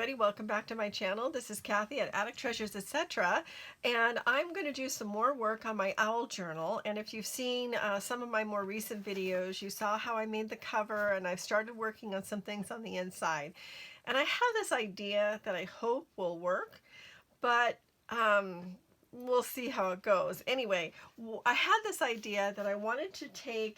everybody, welcome back to my channel. This is Kathy at Attic Treasures, etc. And I'm going to do some more work on my owl journal. And if you've seen some of my more recent videos, you saw how I made the cover and I've started working on some things on the inside. And I have this idea that I hope will work, but we'll see how it goes. Anyway, I had this idea that I wanted to take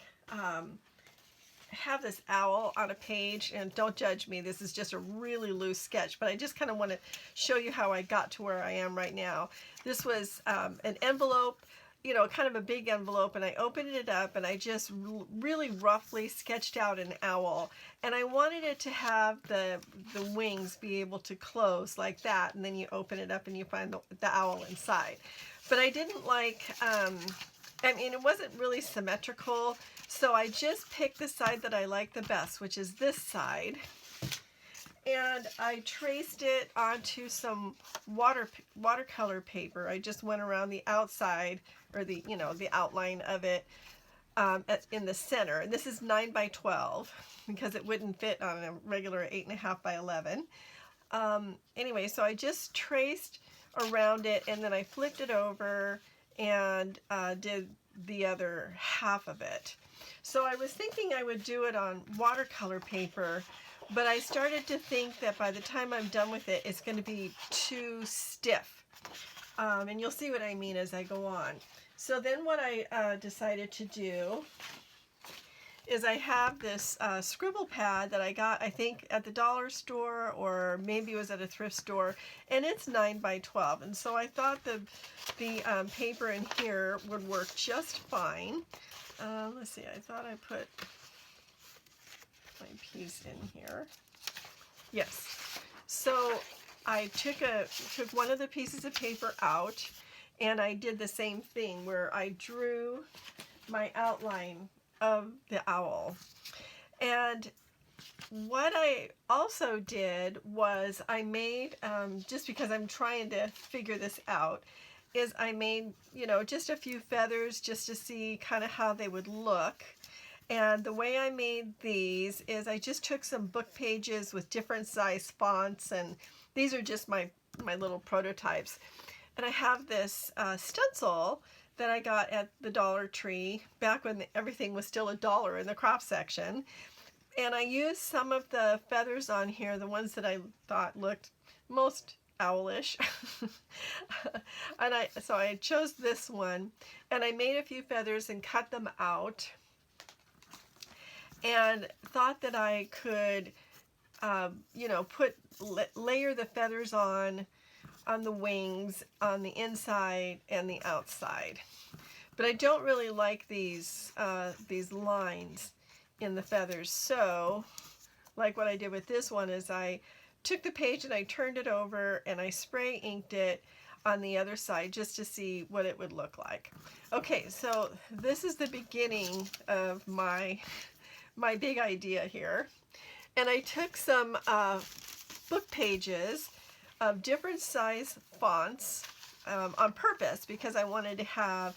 have this owl on a page, and don't judge me, this is just a really loose sketch, but I just kind of want to show you how I got to where I am right now. This was an envelope, you know, kind of a big envelope, and I opened it up and I just really roughly sketched out an owl, and I wanted it to have the wings be able to close like that, and then you open it up and you find the owl inside. But I didn't like I mean, it wasn't really symmetrical, so I just picked the side that I like the best, which is this side, and I traced it onto some watercolor paper. I just went around the outside, or the outline of it in the center. And this is 9 by 12 because it wouldn't fit on a regular 8.5 by 11. Anyway, so I just traced around it, and then I flipped it over and did the other half of it. So I was thinking I would do it on watercolor paper, but I started to think that by the time I'm done with it, it's going to be too stiff. And you'll see what I mean as I go on. So then what I decided to do is I have this scribble pad that I got, I think, at the dollar store, or maybe it was at a thrift store, and it's 9 by 12. And so I thought the paper in here would work just fine. Let's see, I thought I put my piece in here. Yes. So I took one of the pieces of paper out, and I did the same thing where I drew my outline of the owl. And what I also did was I made, just because I'm trying to figure this out, is I made, you know, just a few feathers just to see kind of how they would look. And the way I made these is I just took some book pages with different size fonts, and these are just my little prototypes. And I have this stencil that I got at the Dollar Tree back when everything was still $1 in the crop section. And I used some of the feathers on here, the ones that I thought looked most owlish. And so I chose this one, and I made a few feathers and cut them out, and thought that I could you know, layer the feathers on the wings, on the inside and the outside. But I don't really like these lines in the feathers. So, like what I did with this one is I took the page and I turned it over and I spray inked it on the other side just to see what it would look like. Okay, so this is the beginning of my big idea here. And I took some book pages of different size fonts on purpose, because I wanted to have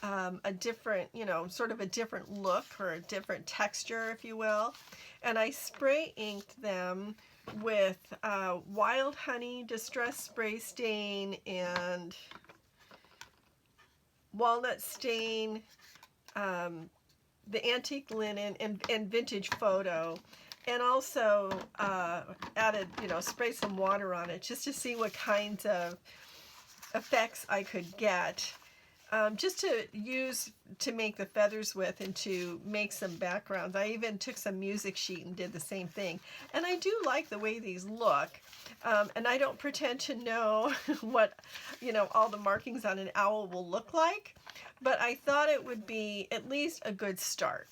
a different, you know, sort of a different look, or a different texture, if you will. And I spray inked them with Wild Honey Distress Spray Stain and Walnut Stain, the Antique Linen, and Vintage Photo. And also added, you know, spray some water on it just to see what kinds of effects I could get, just to use to make the feathers with and to make some backgrounds. I even took some music sheet and did the same thing. And I do like the way these look. And I don't pretend to know what, you know, all the markings on an owl will look like, but I thought it would be at least a good start.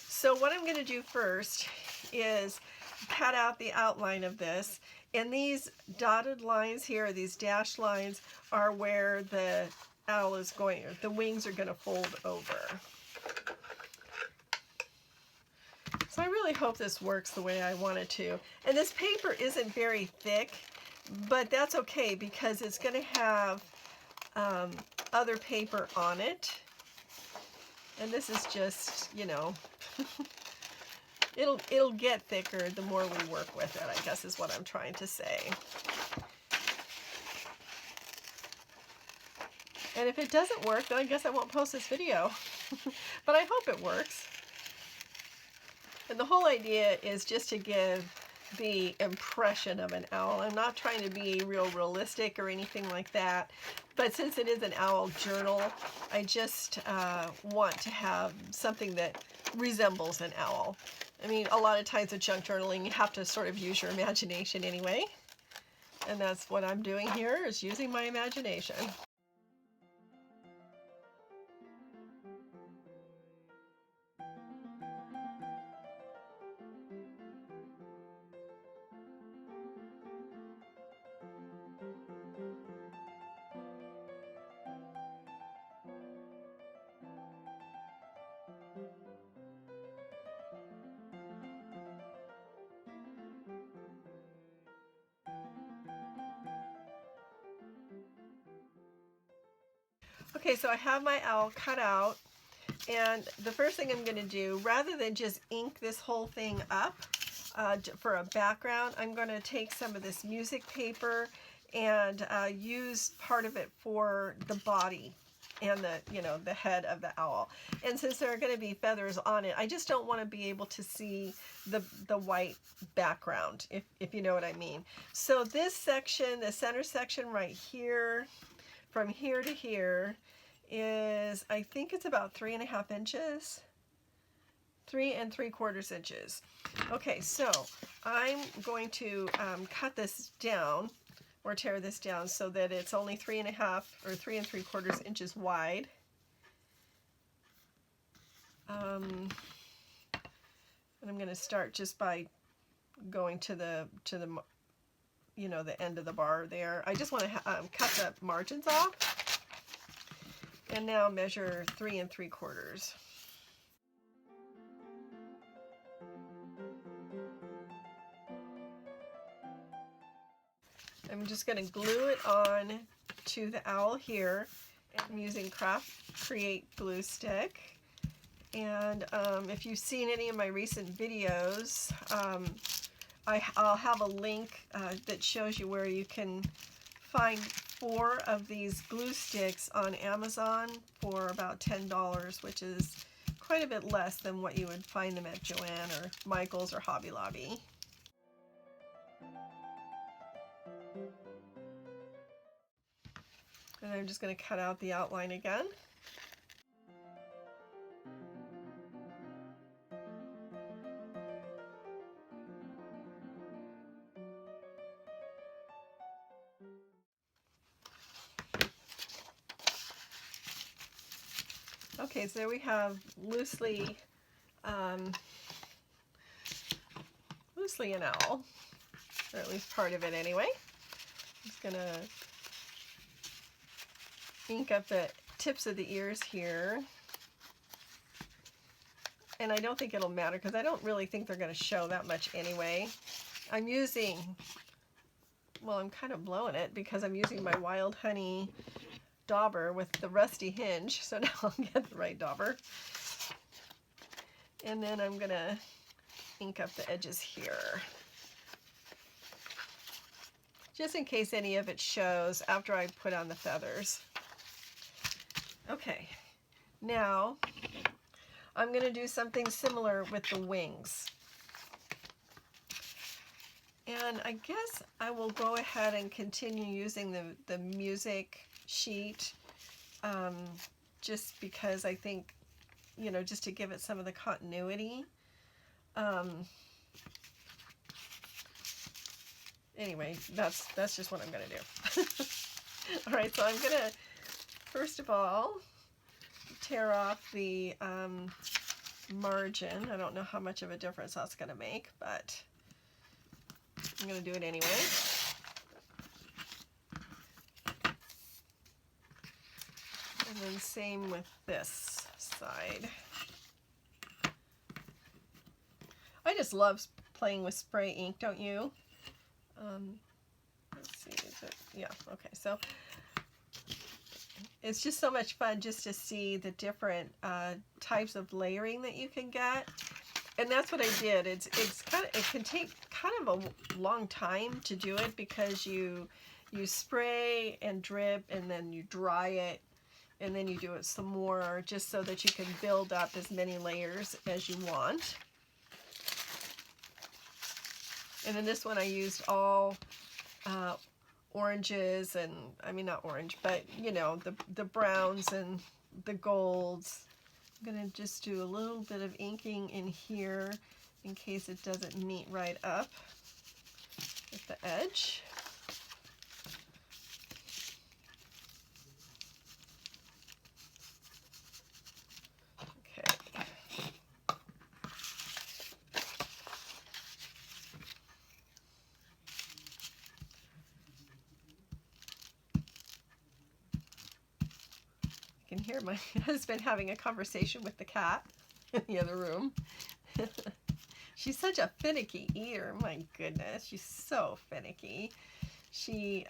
So what I'm going to do first is cut out the outline of this, and these dotted lines here, these dashed lines, are where the owl is going, or the wings are going to fold over. So I really hope this works the way I want it to. And this paper isn't very thick, but that's okay because it's going to have other paper on it. And this is just, you know, it'll get thicker the more we work with it, I guess is what I'm trying to say. And if it doesn't work, then I guess I won't post this video. But I hope it works. And the whole idea is just to give the impression of an owl. I'm not trying to be real realistic or anything like that. But since it is an owl journal, I just want to have something that resembles an owl. I mean, a lot of times with junk journaling, you have to sort of use your imagination anyway. And that's what I'm doing here, is using my imagination. Okay, so I have my owl cut out, and the first thing I'm going to do, rather than just ink this whole thing up for a background, I'm going to take some of this music paper and use part of it for the body and the head of the owl. And since there are going to be feathers on it, I just don't want to be able to see the white background, if you know what I mean. So this section, the center section right here, from here to here, is, I think it's about 3.5 inches, 3 3/4 inches. Okay, so I'm going to cut this down, or tear this down, so that it's only 3.5 or 3 3/4 inches wide. And I'm going to start just by going to the the end of the bar there. I just want to cut the margins off, and now measure 3 3/4. I'm just going to glue it on to the owl here. I'm using Craft Create glue stick. And if you've seen any of my recent videos, I'll have a link that shows you where you can find 4 of these glue sticks on Amazon for about $10, which is quite a bit less than what you would find them at Joann or Michael's or Hobby Lobby. And I'm just going to cut out the outline again. Okay, so there we have loosely an owl, or at least part of it anyway. I'm just going to ink up the tips of the ears here. And I don't think it'll matter because I don't really think they're going to show that much anyway. I'm using, well, I'm kind of blowing it because I'm using my Wild Honey dauber with the rusty hinge, so now I'll get the right dauber. And then I'm going to ink up the edges here, just in case any of it shows after I put on the feathers. Okay, now I'm going to do something similar with the wings. And I guess I will go ahead and continue using the music sheet, just because I think, just to give it some of the continuity. Anyway, that's just what I'm going to do. All right, so I'm going to, first of all, tear off the margin. I don't know how much of a difference that's going to make, but I'm going to do it anyway. And then same with this side. I just love playing with spray ink, don't you? Let's see, is it? Yeah, okay, so it's just so much fun just to see the different types of layering that you can get. And that's what I did. It's kind of, it can take kind of a long time to do it because you spray and drip and then you dry it and then you do it some more just so that you can build up as many layers as you want. And then this one I used all oranges, and I mean not orange, but you know, the browns and the golds. I'm going to just do a little bit of inking in here in case it doesn't meet right up with the edge. Okay. I can hear my husband having a conversation with the cat in the other room. She's such a finicky eater. My goodness, she's so finicky. She,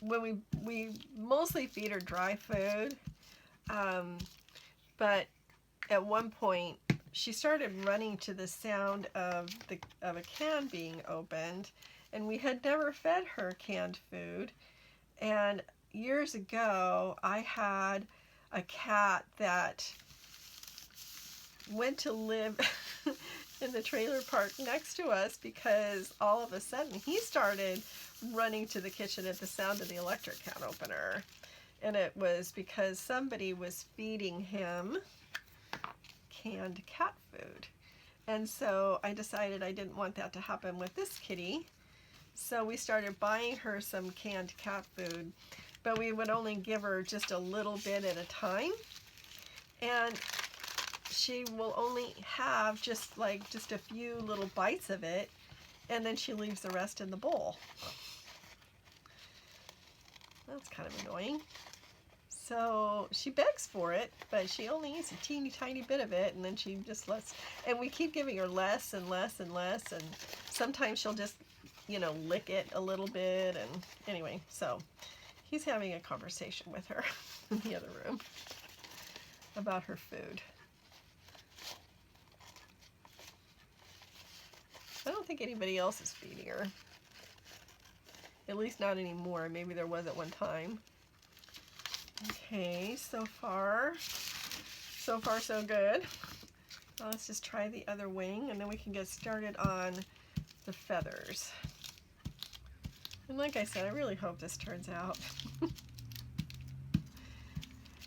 when we mostly feed her dry food, but at one point she started running to the sound of a can being opened, and we had never fed her canned food. And years ago, I had a cat that went to live in the trailer park next to us because all of a sudden he started running to the kitchen at the sound of the electric can opener. And it was because somebody was feeding him canned cat food. And so I decided I didn't want that to happen with this kitty. So we started buying her some canned cat food, but we would only give her just a little bit at a time. And she will only have just a few little bites of it, and then she leaves the rest in the bowl. That's kind of annoying. So she begs for it, but she only eats a teeny tiny bit of it, and then she just lets, and we keep giving her less and less and less, and sometimes she'll just, you know, lick it a little bit. And anyway, so he's having a conversation with her in the other room about her food. I don't think anybody else is feeding her. At least not anymore. Maybe there was at one time. Okay, so far so good. Now let's just try the other wing, and then we can get started on the feathers. And like I said, I really hope this turns out.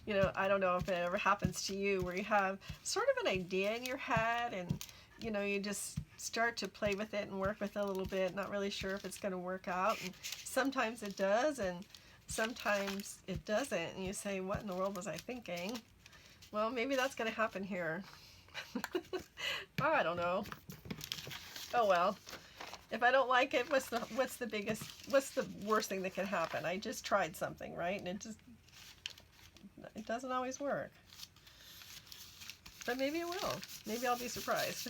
You know, I don't know if it ever happens to you where you have sort of an idea in your head, and you know, you just start to play with it and work with it a little bit, not really sure if it's going to work out. And sometimes it does, and sometimes it doesn't, and you say, what in the world was I thinking? Well, maybe that's going to happen here. I don't know. Oh well. If I don't like it, what's the worst thing that can happen? I just tried something, right? And it doesn't always work. But maybe it will. Maybe I'll be surprised.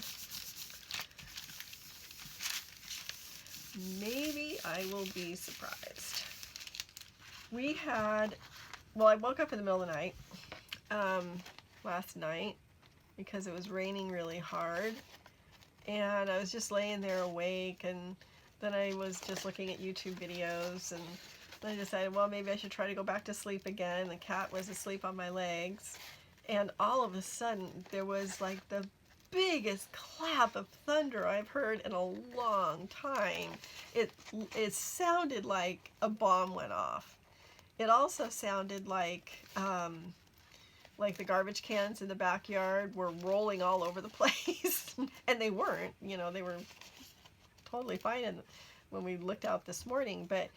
Maybe I will be surprised. We had, well, I woke up in the middle of the night last night because it was raining really hard, and I was just laying there awake, and then I was just looking at YouTube videos, and then I decided, well, maybe I should try to go back to sleep again. The cat was asleep on my legs, and all of a sudden there was like the biggest clap of thunder I've heard in a long time. It sounded like a bomb went off. It also sounded like the garbage cans in the backyard were rolling all over the place. And they weren't, you know, they were totally fine when we looked out this morning. But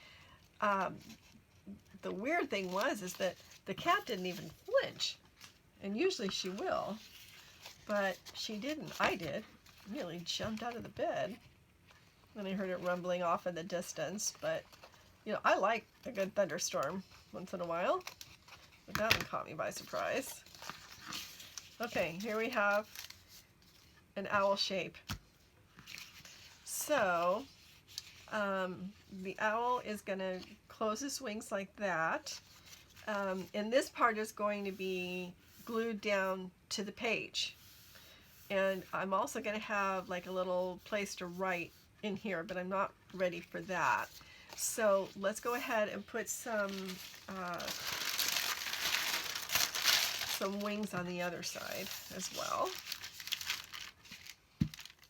the weird thing is that the cat didn't even flinch. And usually she will, but she didn't. I did. Really jumped out of the bed. Then I heard it rumbling off in the distance. But, you know, I like a good thunderstorm once in a while. But that one caught me by surprise. Okay, here we have an owl shape. So, the owl is going to close his wings like that. And this part is going to be glued down to the page. And I'm also going to have like a little place to write in here, but I'm not ready for that. So let's go ahead and put some wings on the other side as well.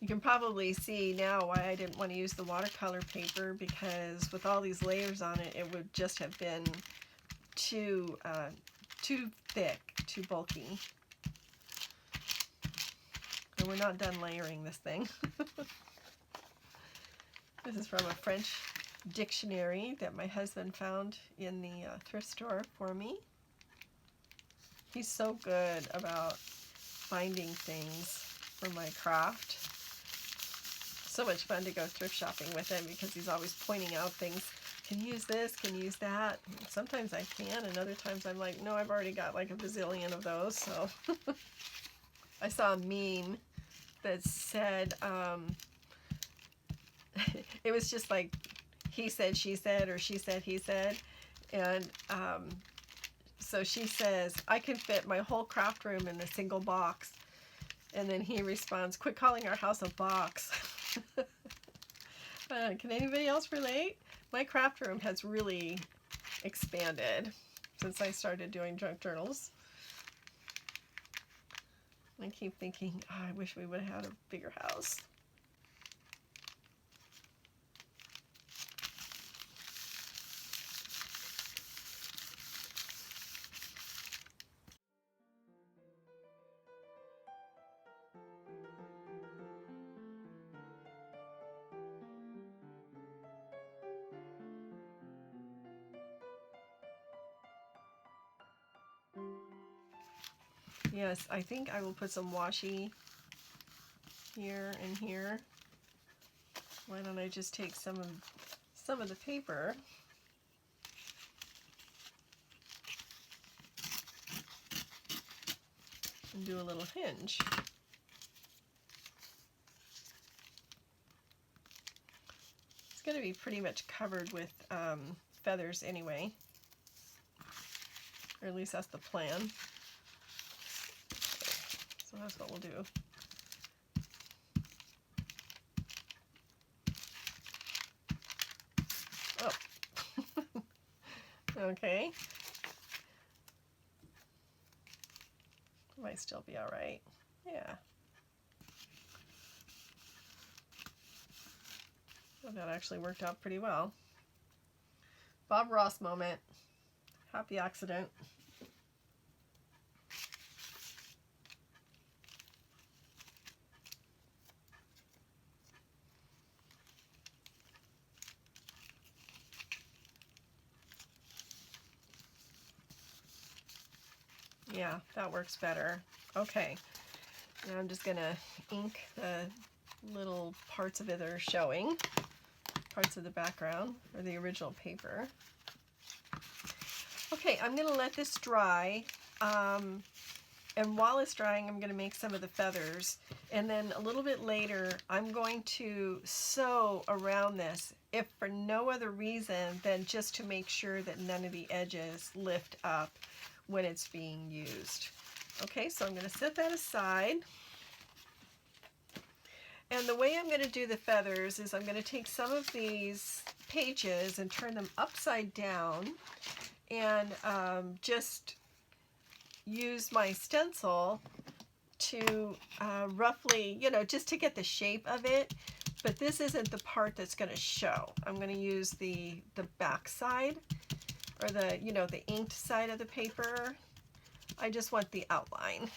You can probably see now why I didn't want to use the watercolor paper, because with all these layers on it, it would just have been too thick, too bulky. And we're not done layering this thing. This is from a French dictionary that my husband found in the thrift store for me. He's so good about finding things for my craft. So much fun to go thrift shopping with him because he's always pointing out things. Can you use this? Can you use that? Sometimes I can, and other times I'm like, no, I've already got like a bazillion of those. So I saw a meme that said, it was just like, he said, she said, or she said, he said. And so she says, I can fit my whole craft room in a single box. And then he responds, quit calling our house a box. Can anybody else relate? My craft room has really expanded since I started doing junk journals. I keep thinking, oh, I wish we would have had a bigger house. Yes, I think I will put some washi here and here. Why don't I just take some of the paper and do a little hinge. It's going to be pretty much covered with feathers anyway, or at least that's the plan. So that's what we'll do. Oh, okay. Might still be all right. Yeah. Well, that actually worked out pretty well. Bob Ross moment. Happy accident. Yeah, that works better. Okay. Now I'm just gonna ink the little parts of it that are showing, parts of the background or the original paper. Okay, I'm gonna let this dry, and while it's drying I'm gonna make some of the feathers, and then a little bit later I'm going to sew around this, if for no other reason than just to make sure that none of the edges lift up when it's being used. Okay, so I'm going to set that aside. And the way I'm going to do the feathers is I'm going to take some of these pages and turn them upside down and just use my stencil to roughly, you know, just to get the shape of it. But this isn't the part that's going to show. I'm going to use the back side, or the, you know, the inked side of the paper. I just want the outline.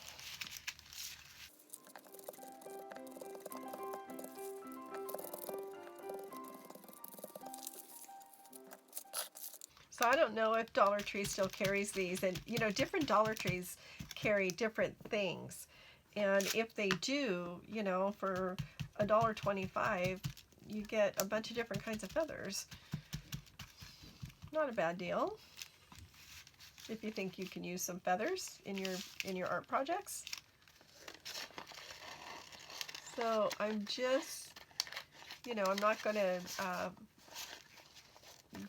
So I don't know if Dollar Tree still carries these, and you know, different Dollar Trees carry different things. And if they do, you know, for $1.25, you get a bunch of different kinds of feathers. Not a bad deal if you think you can use some feathers in your art projects. So I'm just, you know, I'm not going to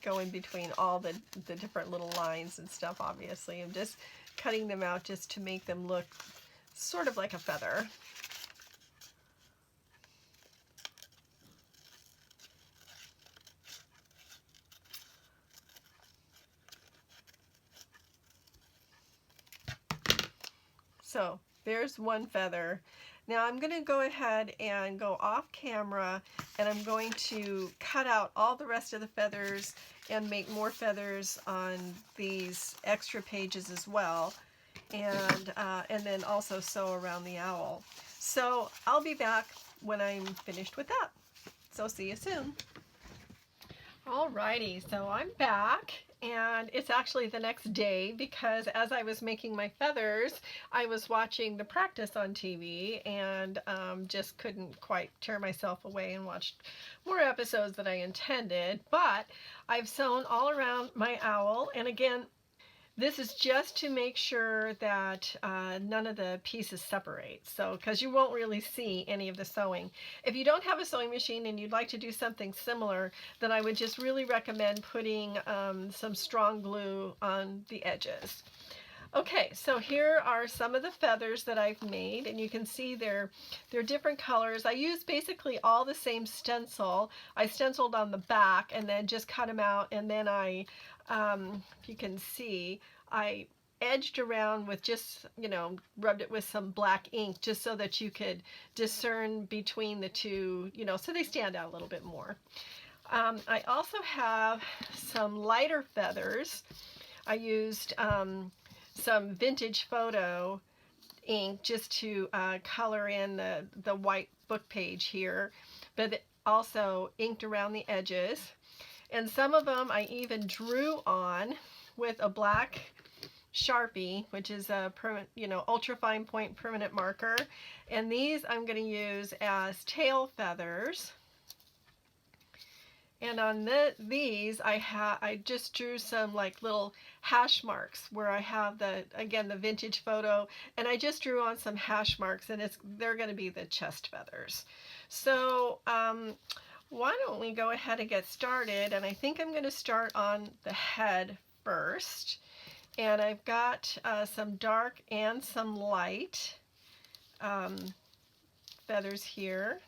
go in between all the different little lines and stuff, obviously. I'm just cutting them out just to make them look sort of like a feather. So there's one feather. Now I'm going to go ahead and go off camera, and I'm going to cut out all the rest of the feathers and make more feathers on these extra pages as well, and then also sew around the owl. So I'll be back when I'm finished with that. So see you soon. Alrighty, so I'm back, and it's actually the next day because as I was making my feathers, I was watching the practice on TV and just couldn't quite tear myself away and watched more episodes than I intended. But I've sewn all around my owl, and again, this is just to make sure that none of the pieces separate, so because you won't really see any of the sewing. If you don't have a sewing machine and you'd like to do something similar, then I would just really recommend putting some strong glue on the edges. Okay, so here are some of the feathers that I've made, and you can see they're different colors. I used basically all the same stencil. I stenciled on the back and then just cut them out, and then if you can see, I edged around with just, rubbed it with some black ink just so that you could discern between the two, so they stand out a little bit more. I also have some lighter feathers. I used some vintage photo ink just to color in the white book page here, but also inked around the edges. And some of them I even drew on with a black Sharpie, which is a ultra fine point permanent marker. And these I'm going to use as tail feathers. And on these I just drew some like little hash marks where I have the vintage photo, and I just drew on some hash marks, and they're going to be the chest feathers. So why don't we go ahead and get started? And I think I'm going to start on the head first. And I've got some dark and some light feathers here.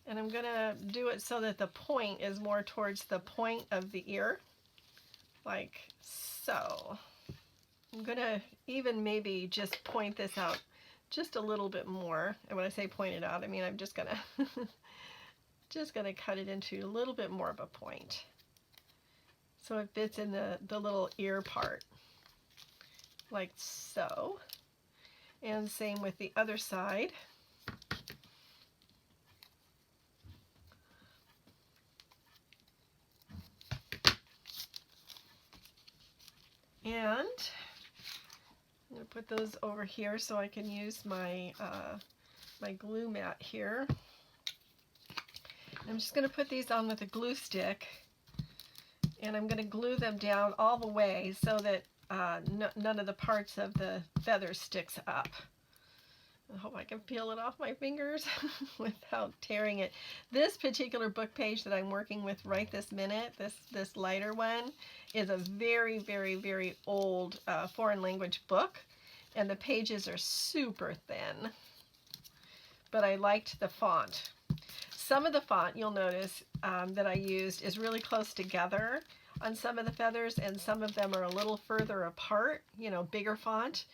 And I'm going to do it so that the point is more towards the point of the ear, like so. I'm going to even maybe just point this out just a little bit more. And when I say point it out, I mean I'm just going to cut it into a little bit more of a point so it fits in the little ear part, like so. And same with the other side. And I'm going to put those over here so I can use my my glue mat here. I'm just going to put these on with a glue stick, and I'm going to glue them down all the way so that none of the parts of the feather sticks up. I hope I can peel it off my fingers without tearing it. This particular book page that I'm working with right this minute, this lighter one, is a very, very, very old foreign language book, and the pages are super thin, but I liked the font. Some of the font, you'll notice, that I used is really close together on some of the feathers, and some of them are a little further apart, bigger font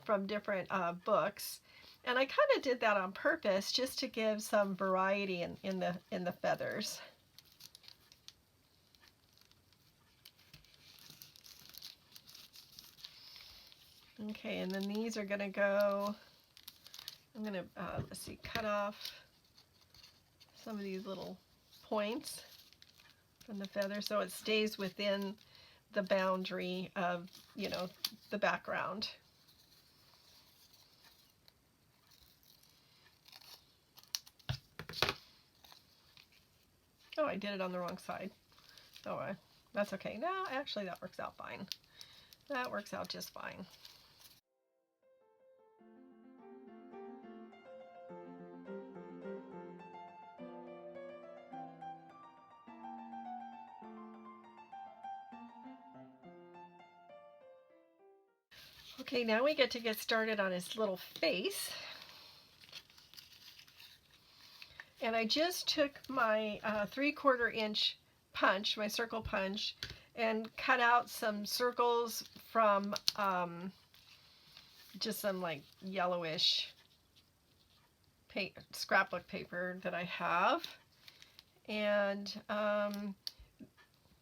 from different books. And I kind of did that on purpose just to give some variety in the feathers. Okay, and then these are going to go, I'm going to, let's see, cut off some of these little points from the feather so it stays within the boundary of, the background. Oh, I did it on the wrong side. Oh, that's okay. No, actually that works out fine. That works out just fine. Okay, now we get started on his little face. And I just took my 3/4 inch punch, my circle punch, and cut out some circles from just some like yellowish scrapbook paper that I have. And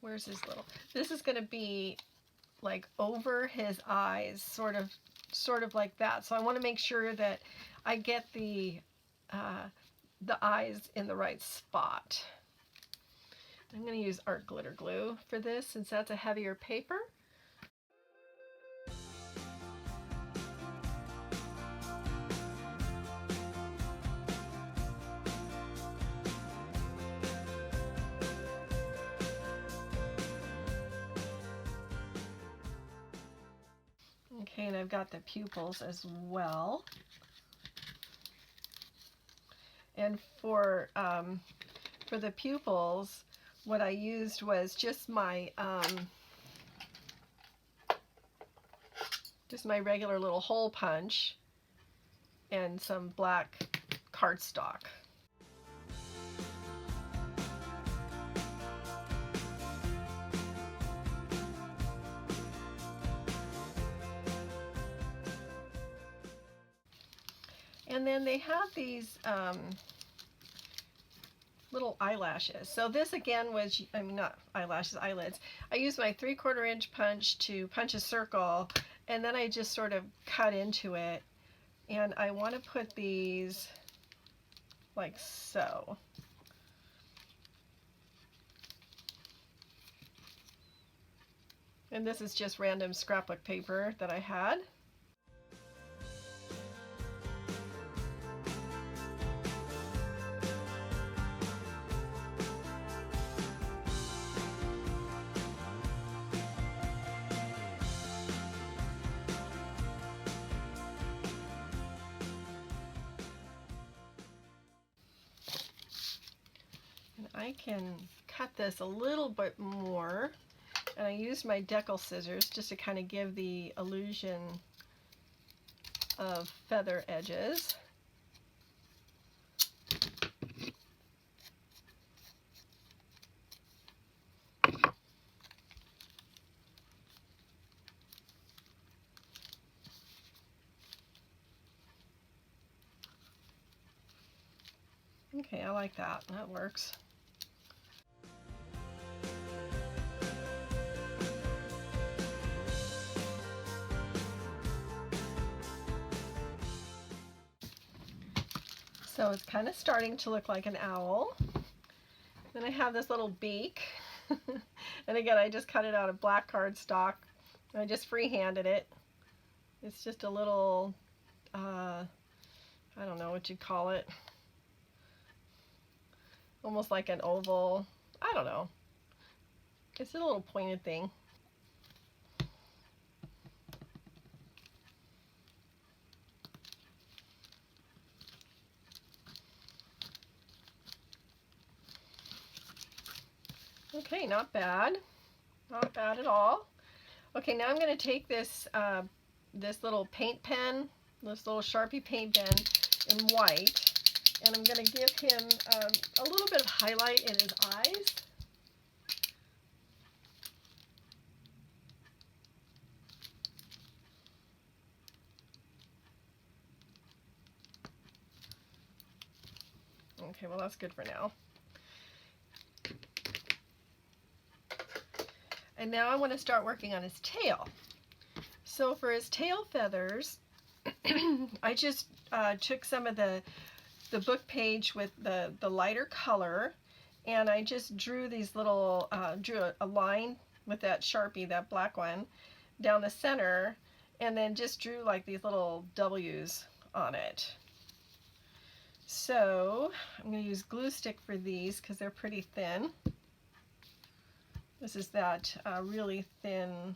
where's his little, this is going to be like over his eyes, sort of like that. So I want to make sure that I get the eyes in the right spot. I'm going to use art glitter glue for this since that's a heavier paper. Okay, and I've got the pupils as well. And for the pupils, what I used was just my regular little hole punch and some black cardstock. And then they have these little eyelashes. So this again was, I mean, not eyelashes, eyelids. I used my 3/4 inch punch to punch a circle, and then I just sort of cut into it. And I want to put these like so. And this is just random scrapbook paper that I had. I can cut this a little bit more, and I used my decal scissors just to kind of give the illusion of feather edges. Okay, I like that. That works. So it's kind of starting to look like an owl. Then I have this little beak. And again, I just cut it out of black cardstock. I just free-handed it. It's just a little, I don't know what you'd call it. Almost like an oval. I don't know. It's a little pointed thing. Okay, not bad. Not bad at all. Okay, now I'm going to take this this little paint pen, this little Sharpie paint pen in white, and I'm going to give him a little bit of highlight in his eyes. Okay, well that's good for now. And now I want to start working on his tail. So for his tail feathers, I just took some of the book page with the lighter color, and I just drew these little, drew a line with that Sharpie, that black one, down the center, and then just drew like these little W's on it. So I'm going to use glue stick for these because they're pretty thin. This is that really thin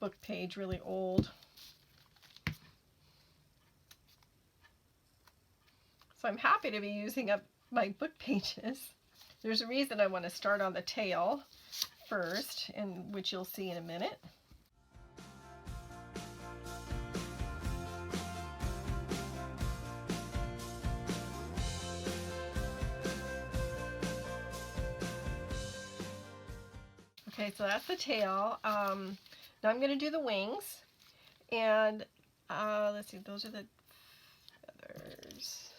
book page, really old. So I'm happy to be using up my book pages. There's a reason I want to start on the tail first, and which you'll see in a minute. Okay, so that's the tail. Now I'm going to do the wings, and let's see, those are the feathers.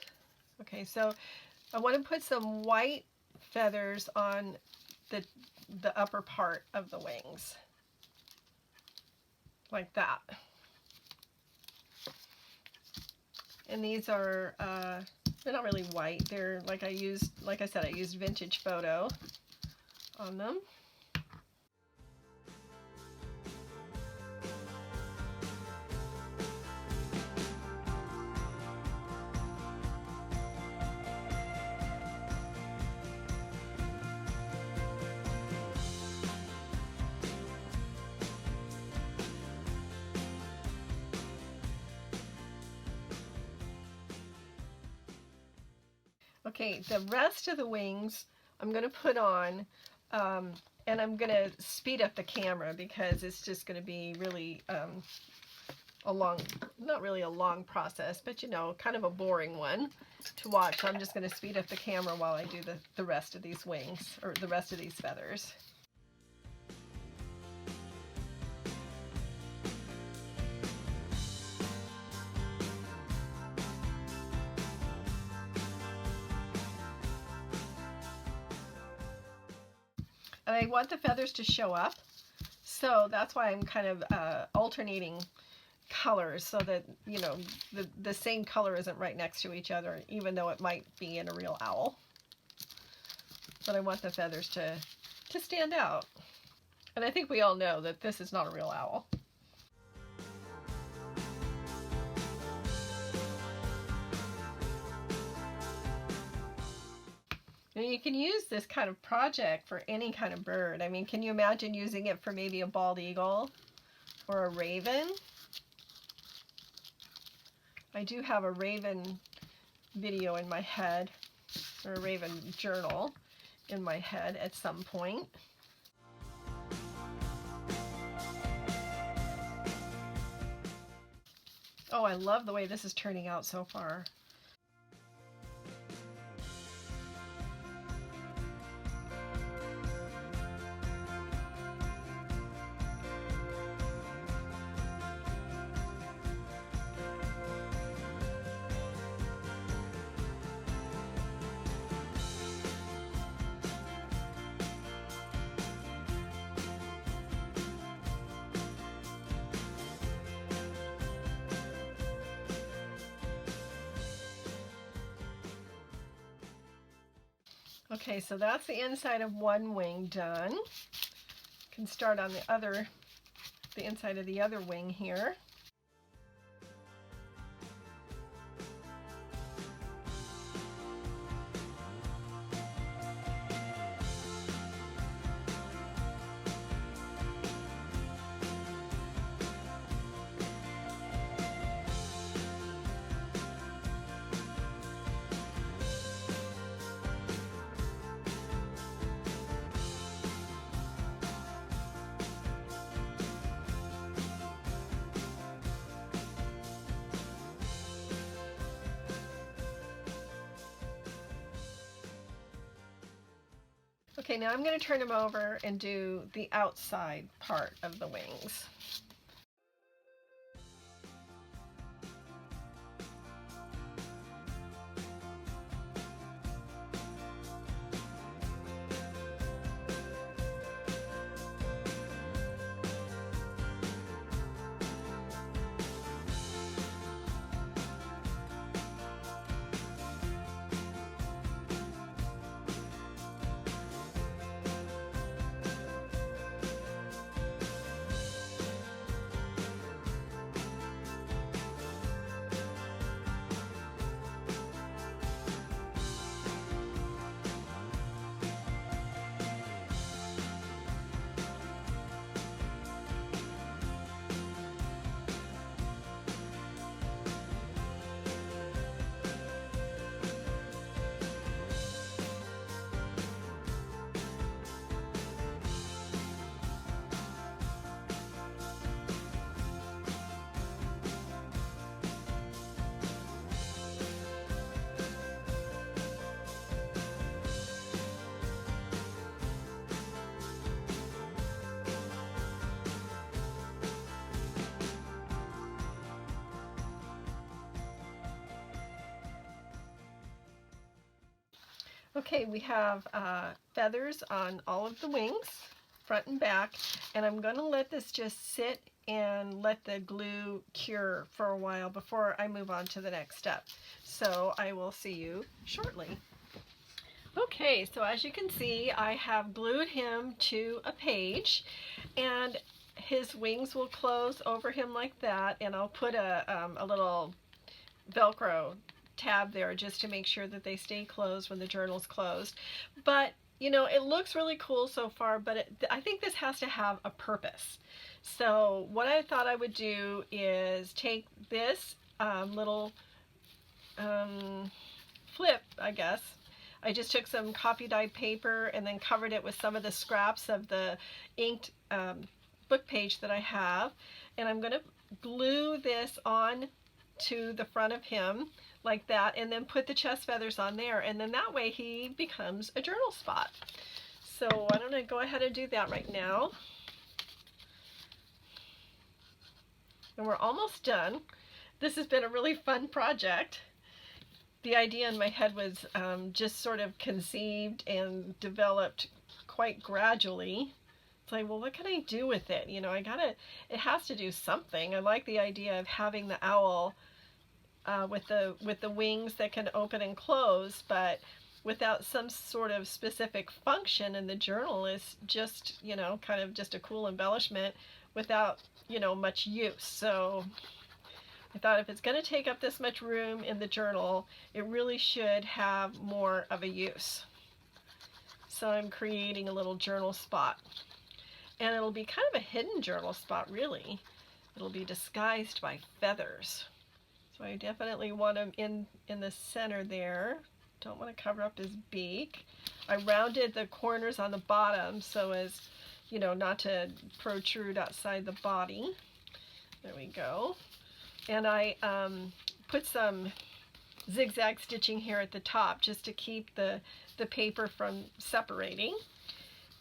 Okay, so I want to put some white feathers on the upper part of the wings, like that. And these are, they're not really white. They're like like I said, I used Vintage Photo on them. Okay, the rest of the wings I'm going to put on, and I'm going to speed up the camera because it's just going to be really a long, not really a long process, but you know, kind of a boring one to watch. So I'm just going to speed up the camera while I do the rest of these wings, or the rest of these feathers. And I want the feathers to show up, so that's why I'm kind of alternating colors so that, you know, the same color isn't right next to each other, even though it might be in a real owl. But I want the feathers to stand out. And I think we all know that this is not a real owl. And you can use this kind of project for any kind of bird. I mean, can you imagine using it for maybe a bald eagle or a raven? I do have a raven video in my head, or a raven journal in my head at some point. Oh, I love the way this is turning out so far. Okay, so that's the inside of one wing done. Can start on the inside of the other wing here. Okay, now I'm going to turn them over and do the outside part of the wings. Okay, we have feathers on all of the wings, front and back, and I'm going to let this just sit and let the glue cure for a while before I move on to the next step. So I will see you shortly. Okay, so as you can see, I have glued him to a page, and his wings will close over him like that, and I'll put a little Velcro tab there just to make sure that they stay closed when the journal's closed. But you know, it looks really cool so far, but I think this has to have a purpose. So what I thought I would do is take this little flip, I guess. I just took some copy dyed paper and then covered it with some of the scraps of the inked book page that I have, and I'm going to glue this on to the front of him like that, and then put the chest feathers on there, and then that way he becomes a journal spot. So why don't I go ahead and do that right now. And we're almost done. This has been a really fun project. The idea in my head was just sort of conceived and developed quite gradually. It's like, well, what can I do with it? You know, it has to do something. I like the idea of having the owl with the wings that can open and close, but without some sort of specific function, and the journal is just, you know, kind of just a cool embellishment without, you know, much use. So I thought if it's going to take up this much room in the journal, it really should have more of a use. So I'm creating a little journal spot, and it'll be kind of a hidden journal spot, really. It'll be disguised by feathers. So I definitely want him in the center there. Don't want to cover up his beak. I rounded the corners on the bottom so as, you know, not to protrude outside the body. There we go. And I put some zigzag stitching here at the top just to keep the paper from separating.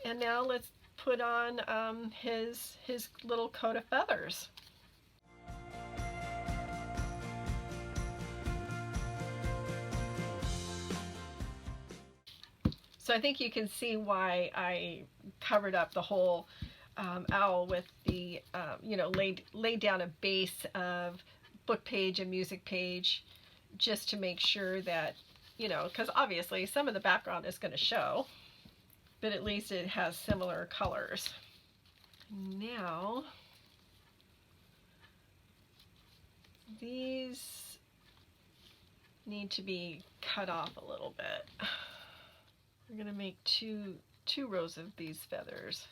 And now let's put on his little coat of feathers. So I think you can see why I covered up the whole owl with the, you know, laid down a base of book page and music page just to make sure that, you know, because obviously some of the background is going to show, but at least it has similar colors. Now, these need to be cut off a little bit. We're going to make two rows of these feathers.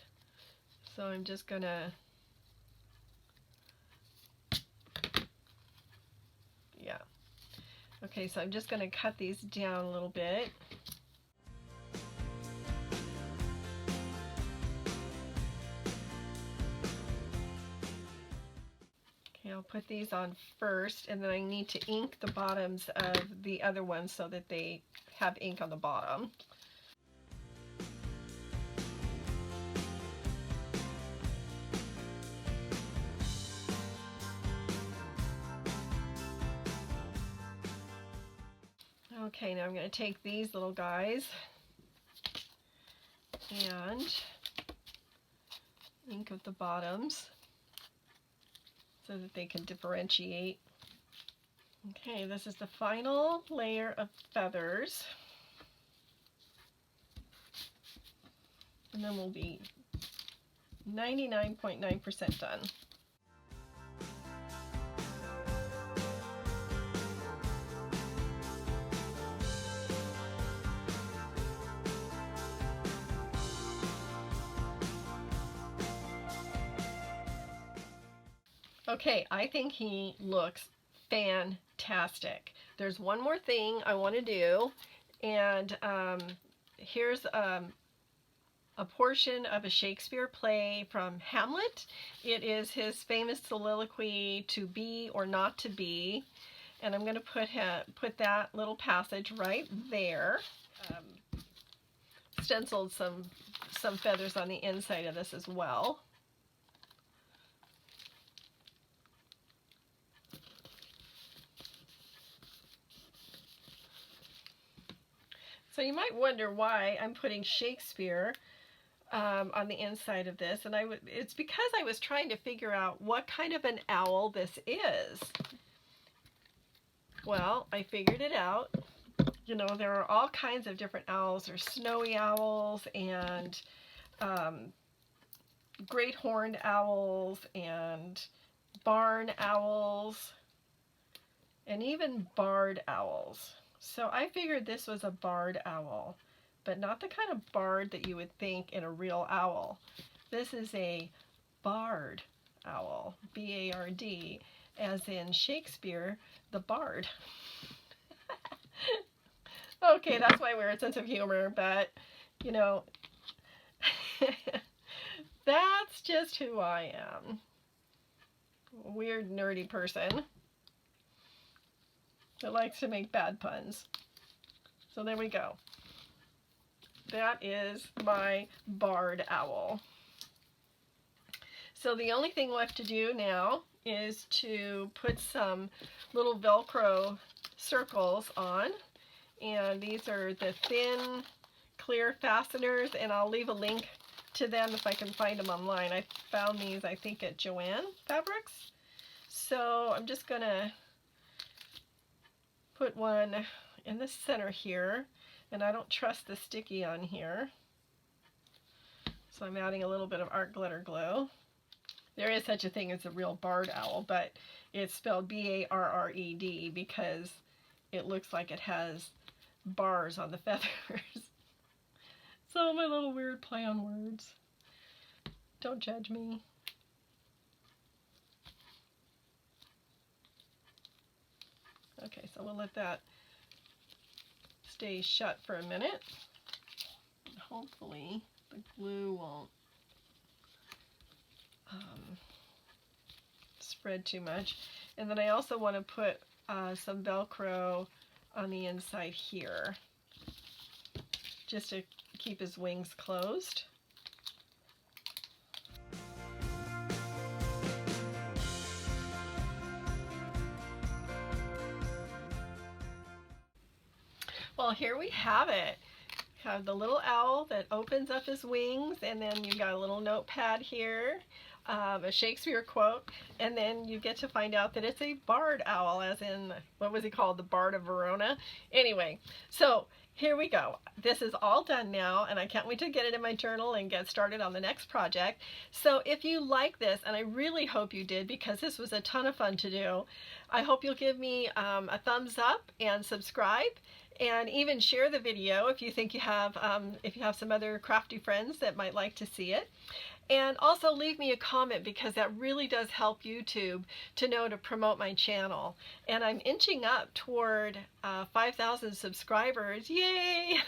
So I'm just going to, yeah. Okay, so I'm just going to cut these down a little bit. Okay, I'll put these on first, and then I need to ink the bottoms of the other ones so that they have ink on the bottom. Okay, now I'm going to take these little guys and ink of the bottoms so that they can differentiate. Okay, this is the final layer of feathers. And then we'll be 99.9% done. Okay, I think he looks fantastic. There's one more thing I want to do, and here's a portion of a Shakespeare play from Hamlet. It is his famous soliloquy, "To be or not to be," and I'm going to put that little passage right there. Stenciled some feathers on the inside of this as well. So you might wonder why I'm putting Shakespeare on the inside of this, and it's because I was trying to figure out what kind of an owl this is. Well, I figured it out. You know, there are all kinds of different owls. There's snowy owls and great horned owls and barn owls and even barred owls. So I figured this was a barred owl, but not the kind of barred that you would think in a real owl. This is a barred owl, B-A-R-D, as in Shakespeare, the Bard. Okay, that's my weird sense of humor, but, you know, that's just who I am. Weird, nerdy person that likes to make bad puns. So there we go. That is my barred owl. So the only thing left to do now is to put some little Velcro circles on. And these are the thin, clear fasteners, and I'll leave a link to them if I can find them online. I found these, I think, at Joann Fabrics. So I'm just going to put one in the center here, and I don't trust the sticky on here. So I'm adding a little bit of art glitter glue. There is such a thing as a real barred owl, but it's spelled B-A-R-R-E-D because it looks like it has bars on the feathers. So my little weird play on words. Don't judge me. Okay, so we'll let that stay shut for a minute. Hopefully the glue won't spread too much. And then I also want to put some Velcro on the inside here, just to keep his wings closed. Well, here we have it. We have the little owl that opens up his wings, and then you've got a little notepad here, a Shakespeare quote, and then you get to find out that it's a barred owl, as in, what was he called, the Bard of Verona? Anyway, so here we go. This is all done now, and I can't wait to get it in my journal and get started on the next project. So if you like this, and I really hope you did because this was a ton of fun to do, I hope you'll give me a thumbs up and subscribe, and even share the video if you think you have some other crafty friends that might like to see it. And also leave me a comment because that really does help YouTube to know to promote my channel. And I'm inching up toward 5,000 subscribers. Yay!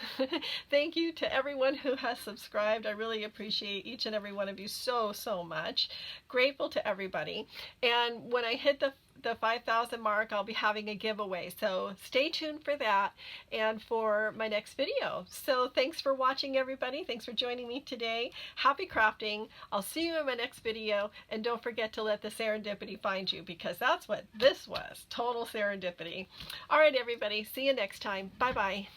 Thank you to everyone who has subscribed. I really appreciate each and every one of you so, so much. Grateful to everybody. And when I hit the 5,000 mark, I'll be having a giveaway. So stay tuned for that and for my next video. So thanks for watching, everybody. Thanks for joining me today. Happy crafting. I'll see you in my next video. And don't forget to let the serendipity find you, because that's what this was. Total serendipity. All right, everybody. See you next time. Bye-bye.